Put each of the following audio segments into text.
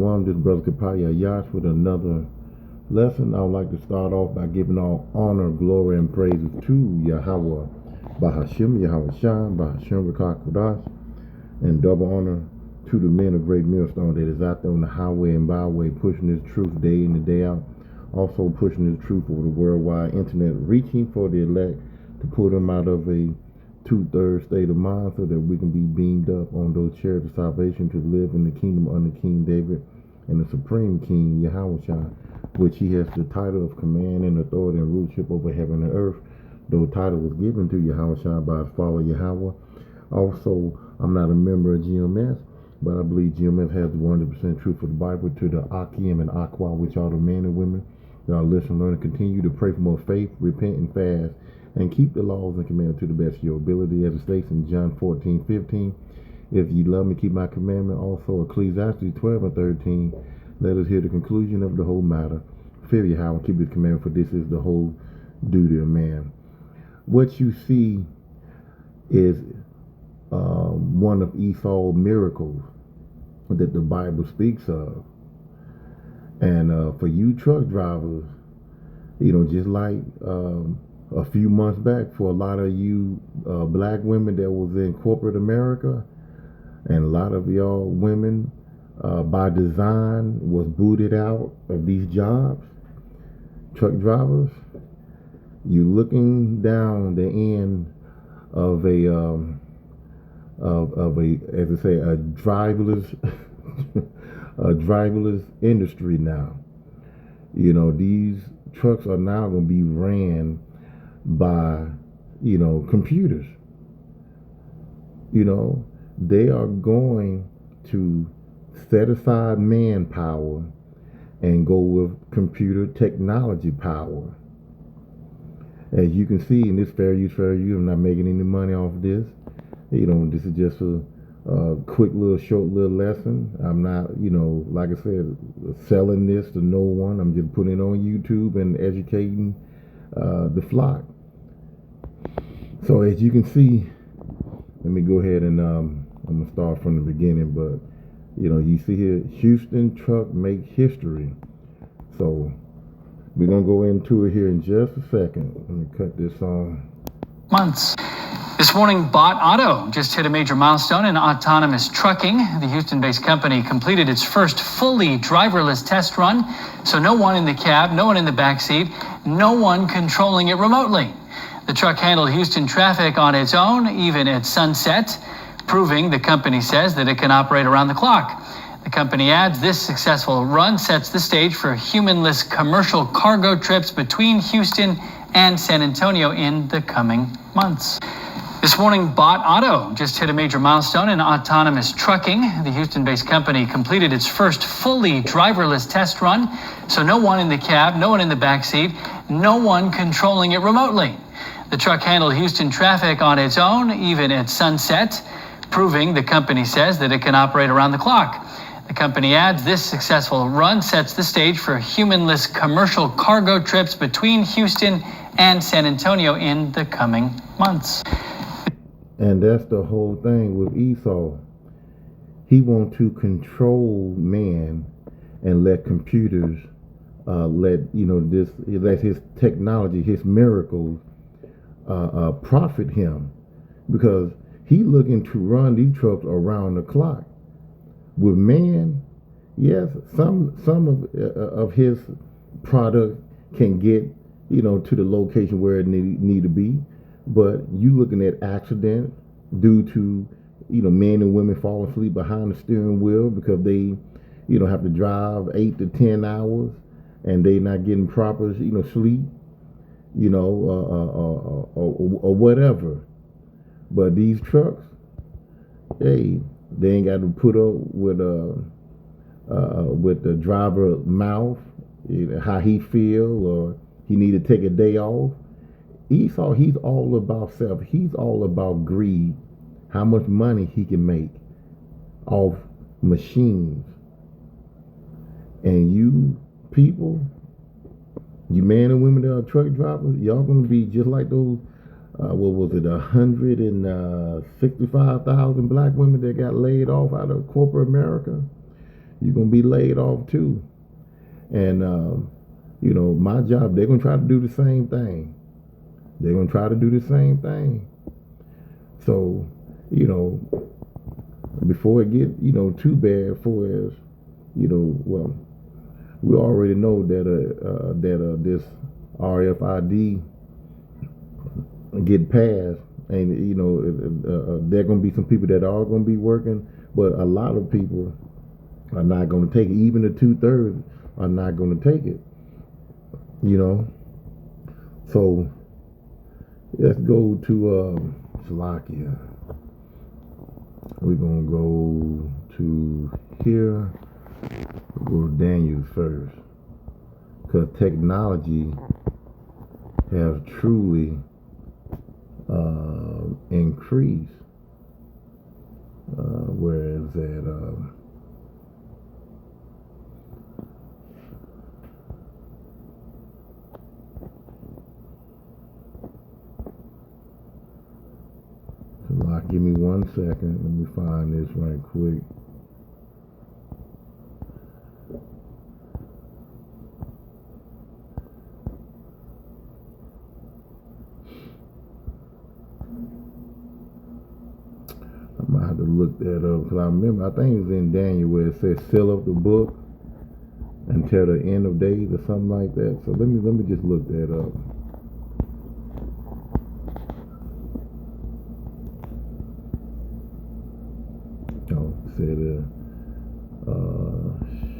Shalom, this is Brother Kapaya Yash with another lesson. I would like to start off by giving all honor, glory, and praises to Yahweh, Bahashim, Yahweh Shah, Bahashim Rakah Kodash, and double honor to the men of Great Millstone that is out there on the highway and byway pushing this truth day in and day out, also pushing this truth over the worldwide internet, reaching for the elect to pull them out of a two-thirds state of mind so that we can be beamed up on those chairs of salvation to live in the kingdom under King David and the supreme King Yahweh Shah, which he has the title of command and authority and rulership over heaven and earth. Though title was given to Yahweh Shah by his father Yahweh. Also, I'm not a member of GMS, but I believe GMS has the 100% truth of the Bible to the Akim and Aqua, which are the men and women that are listening, learn, and continue to pray for more faith, repent, and fast, and keep the laws and commandments to the best of your ability, as it states in John 14:15. If you love me, keep my commandment. Also, Ecclesiastes 12 and 13. Let us hear the conclusion of the whole matter. Fear Yahweh and keep his commandment, for this is the whole duty of man. What you see is one of Esau's miracles that the Bible speaks of. And for you truck drivers, just like a few months back, for a lot of you black women that was in corporate America, and a lot of y'all women by design was booted out of these jobs, truck drivers, you looking down the end of a as I say, a driverless industry now. These trucks are now going to be ran by computers. They are going to set aside manpower and go with computer technology power. As you can see in this fair use, I'm not making any money off this. This is just a quick short lesson. I'm not, like I said, selling this to no one. I'm just putting it on YouTube and educating the flock. So as you can see, let me go ahead and I'm gonna start from the beginning. But you see here, Houston truck make history. So we're gonna go into it here in just a second. Let me cut this on. Months. This morning, Bot Auto just hit a major milestone in autonomous trucking. The Houston-based company completed its first fully driverless test run, so no one in the cab, no one in the backseat, no one controlling it remotely. The truck handled Houston traffic on its own, even at sunset, proving, the company says, that it can operate around the clock. The company adds this successful run sets the stage for humanless commercial cargo trips between Houston and San Antonio in the coming months. This morning, Bot Auto just hit a major milestone in autonomous trucking. The Houston-based company completed its first fully driverless test run, so no one in the cab, no one in the backseat, no one controlling it remotely. The truck handled Houston traffic on its own, even at sunset, proving, the company says, that it can operate around the clock. The company adds this successful run sets the stage for humanless commercial cargo trips between Houston and San Antonio in the coming months. And that's the whole thing with Esau. He wants to control man and let computers, let his technology, his miracles, profit him, because he looking to run these trucks around the clock. With man, yes, some of his product can get to the location where it need to be. But you looking at accidents due to, men and women falling asleep behind the steering wheel because they, have to drive 8 to 10 hours and they not getting proper, sleep, or whatever. But these trucks, hey, they ain't got to put up with the driver mouth, how he feel, or he need to take a day off. Esau, he's all about self. He's all about greed. How much money he can make off machines. And you people, you men and women that are truck drivers, y'all gonna be just like those 165,000 black women that got laid off out of corporate America. you're gonna be laid off too. And my job, they're gonna try to do the same thing. They're gonna try to do the same thing. So, before it get too bad for us, well, we already know that this RFID get passed, and there gonna be some people that are gonna be working, but a lot of people are not gonna take it. Even the 2/3 are not gonna take it. So let's go to Slovakia. We're gonna go to here. We'll go to Daniel first, because technology has truly increased. Where is that? Give me 1 second. Let me find this right quick. I might have to look that up, because I think it's in Daniel where it says seal up the book until the end of days or something like that. So let me just look that up. Said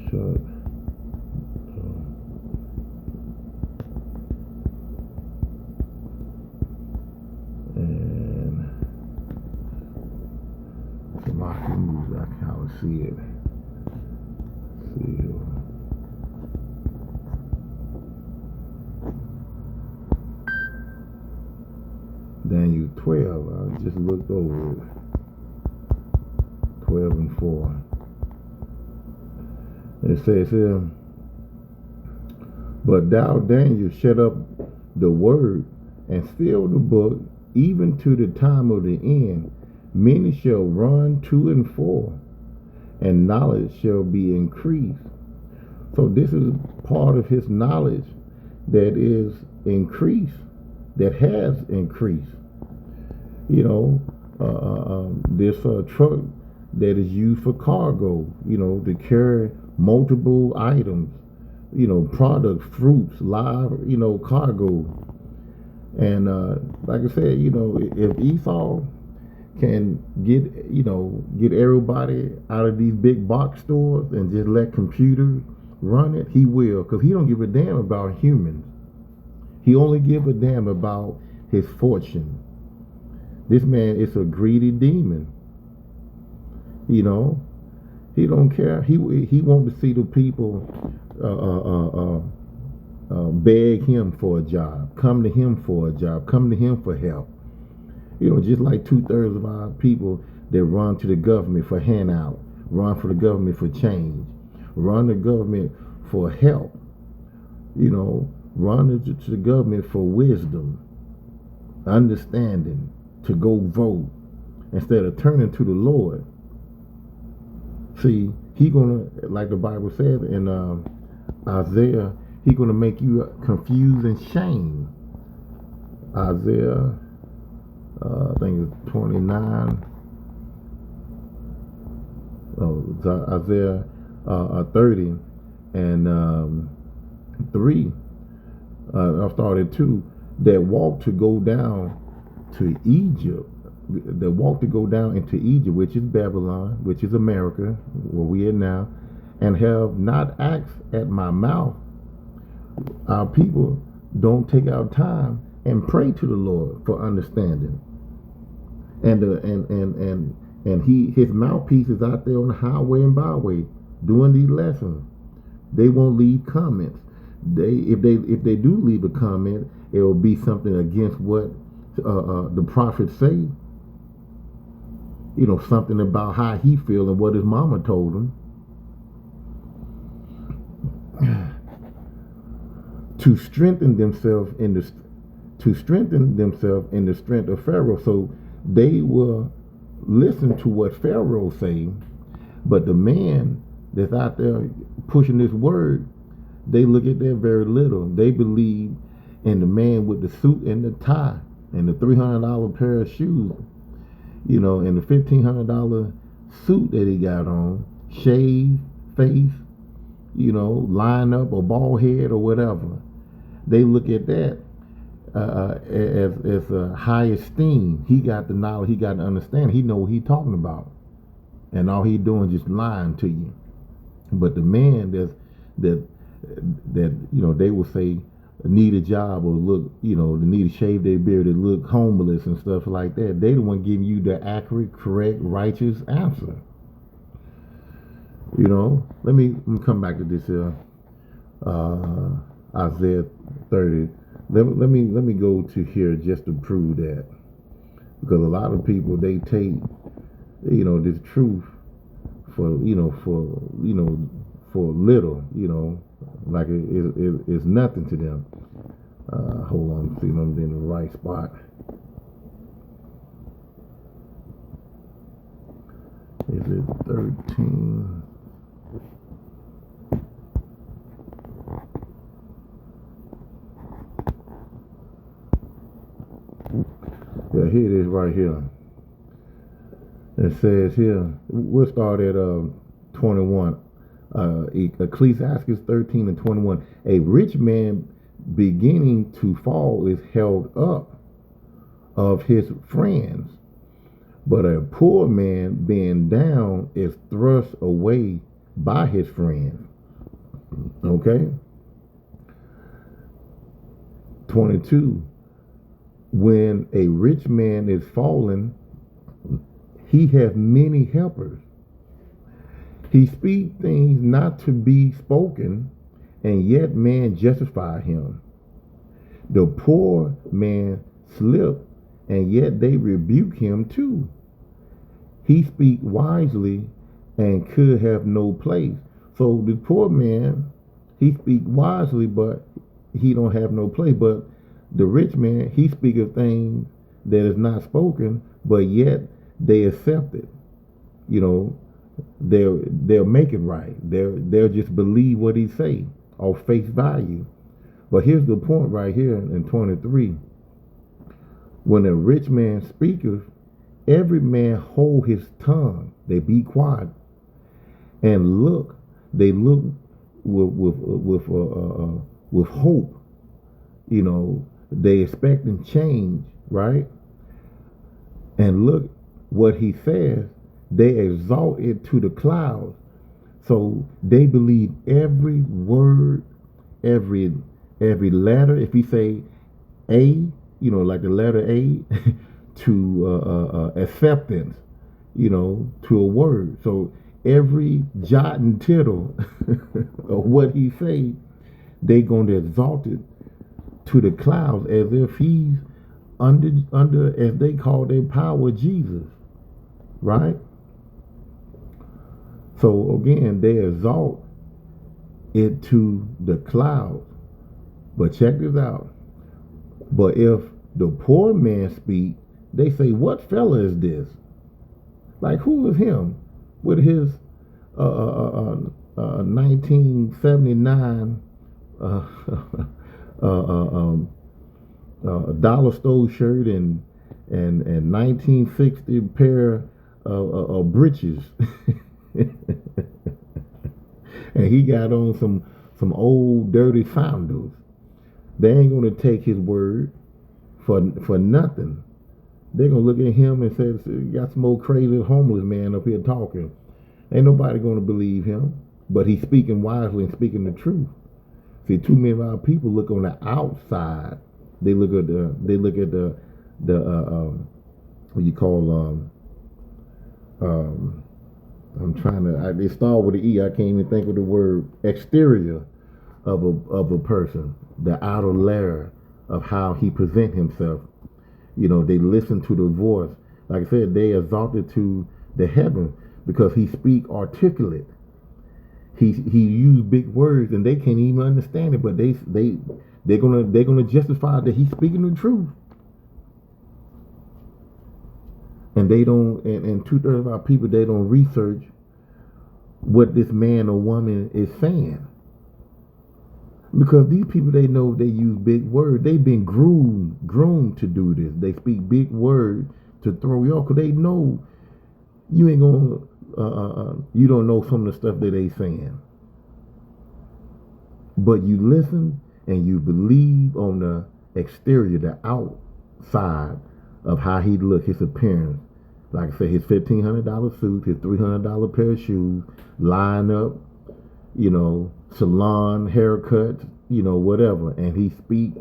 shut and some movies I can how to see it. See. Daniel 12, I just looked over it. 12 and 4. It says here, but thou, Daniel, shut up the word and seal the book, even to the time of the end. Many shall run to and fro, and knowledge shall be increased. So this is part of his knowledge that is increased, that has increased. This truck that is used for cargo, to carry multiple items, products, fruits, live, cargo. And like I said, if Esau can get everybody out of these big box stores and just let computers run it, he will, because he don't give a damn about humans. He only give a damn about his fortune. This man is a greedy demon. He don't care. He wants to see the people beg him for a job, come to him for a job, come to him for help. Just like 2/3 of our people that run to the government for handout, run for the government for change, run the government for help. Run to the government for wisdom, understanding, to go vote instead of turning to the Lord. See, he gonna, like the Bible says in Isaiah, he gonna make you confused and shame. Isaiah, I think it's 29. Isaiah 30 and 3. I started 2. That walk to go down to Egypt. That walk to go down into Egypt, which is Babylon, which is America, where we are now, and have not asked at my mouth. Our people don't take our time and pray to the Lord for understanding. And his mouthpiece is out there on the highway and byway doing these lessons. They won't leave comments. If they do leave a comment, it will be something against what the prophets say. Something about how he feel and what his mama told him. To strengthen themselves in the strength of Pharaoh. So they will listen to what Pharaoh say, but the man that's out there pushing this word, they look at that very little. They believe in the man with the suit and the tie and the $300 pair of shoes, and the $1,500 suit that he got on, shaved face, line up or bald head or whatever. They look at that as a high esteem. He got the knowledge, he got the understanding, he know what he's talking about, and all he doing is just lying to you. But the man that they will say need a job or look, they need to shave their beard, they look homeless and stuff like that. They the one giving you the accurate, correct, righteous answer. Let me come back to this here. Isaiah 30. Let me go to here just to prove that, because a lot of people, they take this truth for little, like it's nothing to them. Hold on, see if I'm in the right spot. Is it 13? Yeah, here it is right here. It says here, we'll start at 21. Ecclesiastes 13 and 21. A rich man beginning to fall is held up of his friends, but a poor man being down is thrust away by his friends. Okay? 22. When a rich man is fallen, he hath many helpers. He speak things not to be spoken, and yet man justify him. The poor man slip, and yet they rebuke him too. He speak wisely, and could have no place. So the poor man, he speak wisely, but he don't have no place. But the rich man, he speak of things that is not spoken, but yet they accept it. They'll make it right. They'll just believe what he say or face value. But here's the point right here in 23. When a rich man speaketh, every man hold his tongue. They be quiet and look. They look with hope. They expecting change, right? And look what he says. They exalt it to the clouds. So they believe every word, every letter. If he say A, like the letter A, to acceptance, to a word. So every jot and tittle of what he say, they going to exalt it to the clouds as if he's under as they call their power, Jesus, right? So again, they exalt it to the clouds. But check this out. But if the poor man speak, they say, what fella is this? Like, who is him with his 1979 dollar store shirt and 1960 pair of breeches, and he got on some old dirty sandals. They ain't gonna take his word for nothing. They're gonna look at him and say, you got some old crazy homeless man up here talking. Ain't nobody gonna believe him, but he's speaking wisely and speaking the truth. See, too many of our people look on the outside. They look at the what you call I'm trying to. They start with an E. I can't even think of the word. Exterior of a person, the outer layer of how he present himself. They listen to the voice. Like I said, they exalted to the heaven because he speak articulate. He used big words and they can't even understand it, but they're gonna justify that he's speaking the truth. And they don't, and 2/3 of our people, they don't research what this man or woman is saying. Because these people, they know they use big words. They've been groomed to do this. They speak big words to throw you off because they know you ain't gonna, you don't know some of the stuff that they saying. But you listen and you believe on the exterior, the outside of how he look, his appearance. Like I said, his $1,500 suit, his $300 pair of shoes, line up, salon, haircut, whatever. And he speak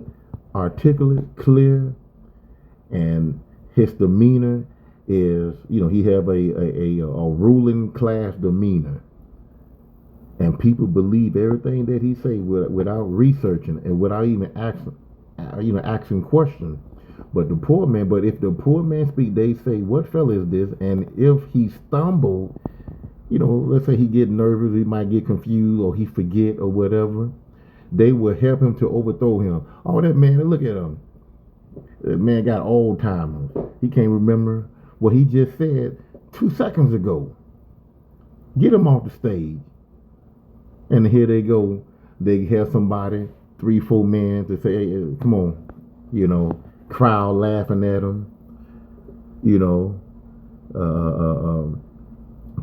articulate, clear, and his demeanor is, he have a ruling class demeanor. And people believe everything that he say without researching and without even asking questions. But if the poor man speak, they say, what fella is this? And if he stumble, let's say he get nervous, he might get confused, or he forget or whatever, they will help him to overthrow him. Oh, that man, look at him. That man got old timers. He can't remember what he just said 2 seconds ago. Get him off the stage. And here they go. They have somebody, 3-4 men, to say, hey, come on, crowd laughing at him,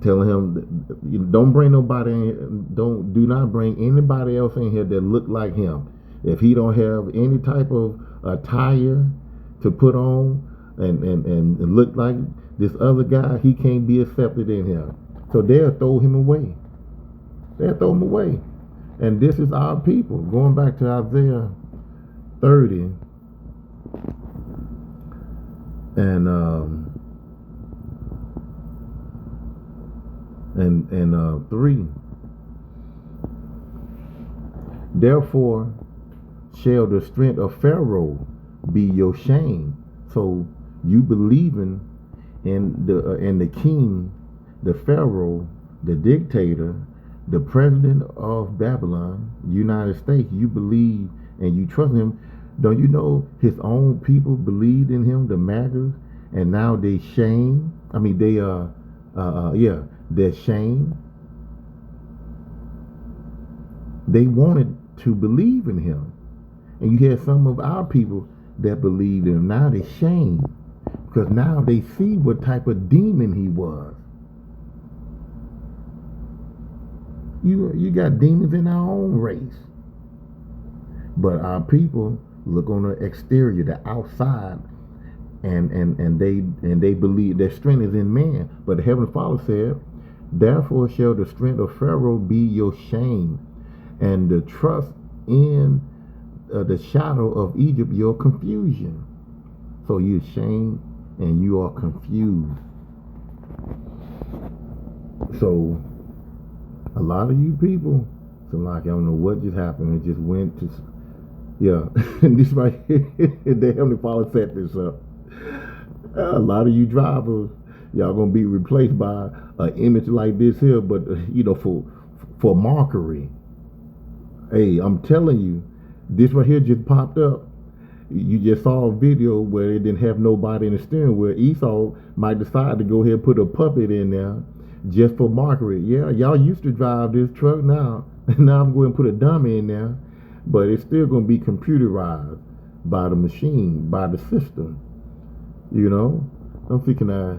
telling him, don't bring nobody in, do not bring anybody else in here that look like him. If he don't have any type of attire to put on and look like this other guy, he can't be accepted in here. So they'll throw him away. They'll throw him away. And this is our people. Going back to Isaiah 30 and 3. Therefore shall the strength of Pharaoh be your shame. So you believing in the king, the Pharaoh, the dictator, the president of Babylon, United States, you believe and you trust him. Don't you know his own people believed in him, the MAGAs, and now they shame. They're shame. They wanted to believe in him. And you had some of our people that believed in him. Now they shame. Because now they see what type of demon he was. You got demons in our own race. But our people look on the exterior, the outside, and they believe their strength is in man. But the Heavenly Father said, therefore shall the strength of Pharaoh be your shame, and the trust in the shadow of Egypt your confusion. So you're ashamed and you are confused. So a lot of you people, so like, I don't know what just happened. It just went to, and this right here, the Heavenly Father set this up. A lot of you drivers, y'all gonna be replaced by an image like this here, but for mockery. Hey, I'm telling you, this right here just popped up. You just saw a video where it didn't have nobody in the steering wheel. Esau might decide to go ahead and put a puppet in there just for mockery. Yeah, y'all used to drive this truck now. Now I'm going to put a dummy in there, but it's still going to be computerized by the machine, by the system. I'm thinking I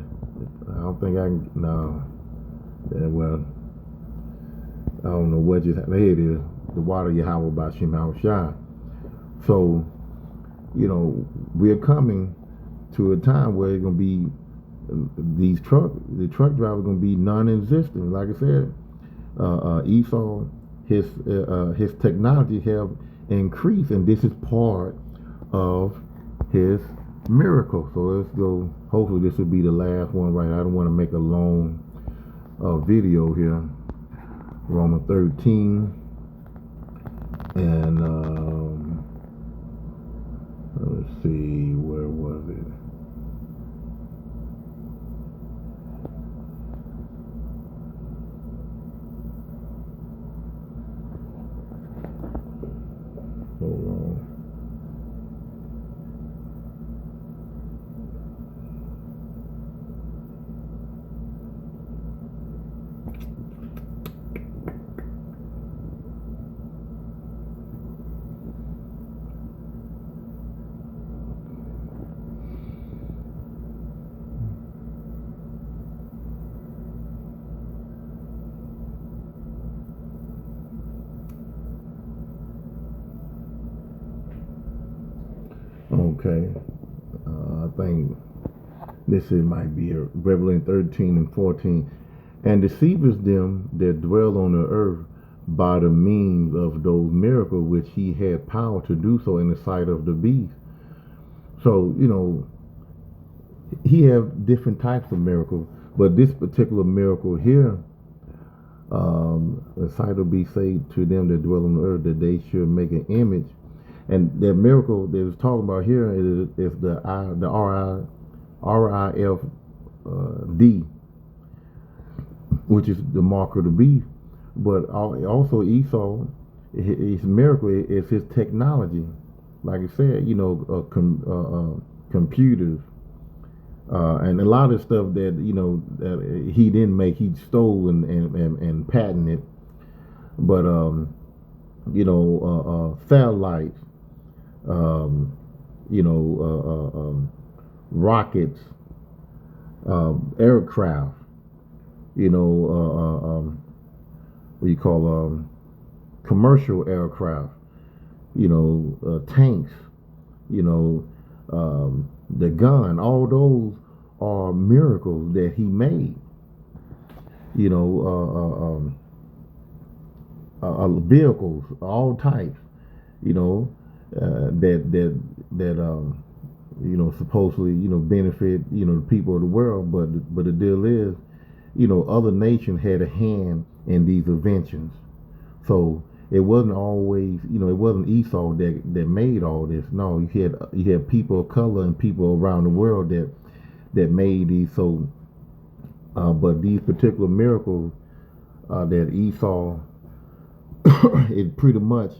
don't think I can, no. Yeah, well, I don't know what just happened. Here it is. The water Yahweh by Shem Shai. So, we're coming to a time where it's going to be the truck driver going to be non-existent. Like I said, Esau, his technology have increased, and this is part of his miracle. So let's go. Hopefully this will be the last one, right? I don't want to make a long video here. Romans 13 and let's see, where was it? Hold on. Okay. I think this it might be Revelation 13 and 14. And deceiveth them that dwell on the earth by the means of those miracles which he had power to do so in the sight of the beast. So, he have different types of miracles, but this particular miracle here, the sight will be saved to them that dwell on the earth, that they should make an image. And that miracle that is talking about here is the RIFD, which is the mark of the beast. But also Esau, his miracle is his technology. Like I said, computers, and a lot of stuff that that he didn't make, he stole and patented. But satellites, rockets, aircraft, what you call commercial aircraft, tanks, the gun. All those are miracles that he made. Vehicles, all types, that supposedly benefit the people of the world. But the deal is, other nations had a hand in these inventions. So it wasn't always, it wasn't Esau that made all this. No, you had people of color and people around the world that made these. So, but these particular miracles that Esau, it pretty much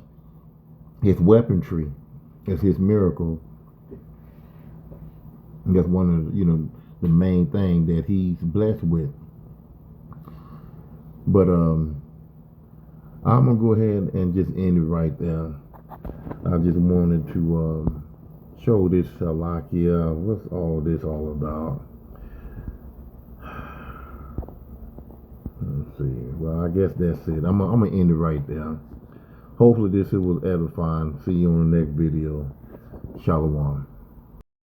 his weaponry is his miracle. And that's one of the main thing that he's blessed with. But I'm gonna go ahead and just end it right there. I just wanted to show this Salakia. What's all this all about? Let's see. Well, I guess that's it. I'm gonna end it right there. Hopefully this was edifying. See you on the next video. Shalom.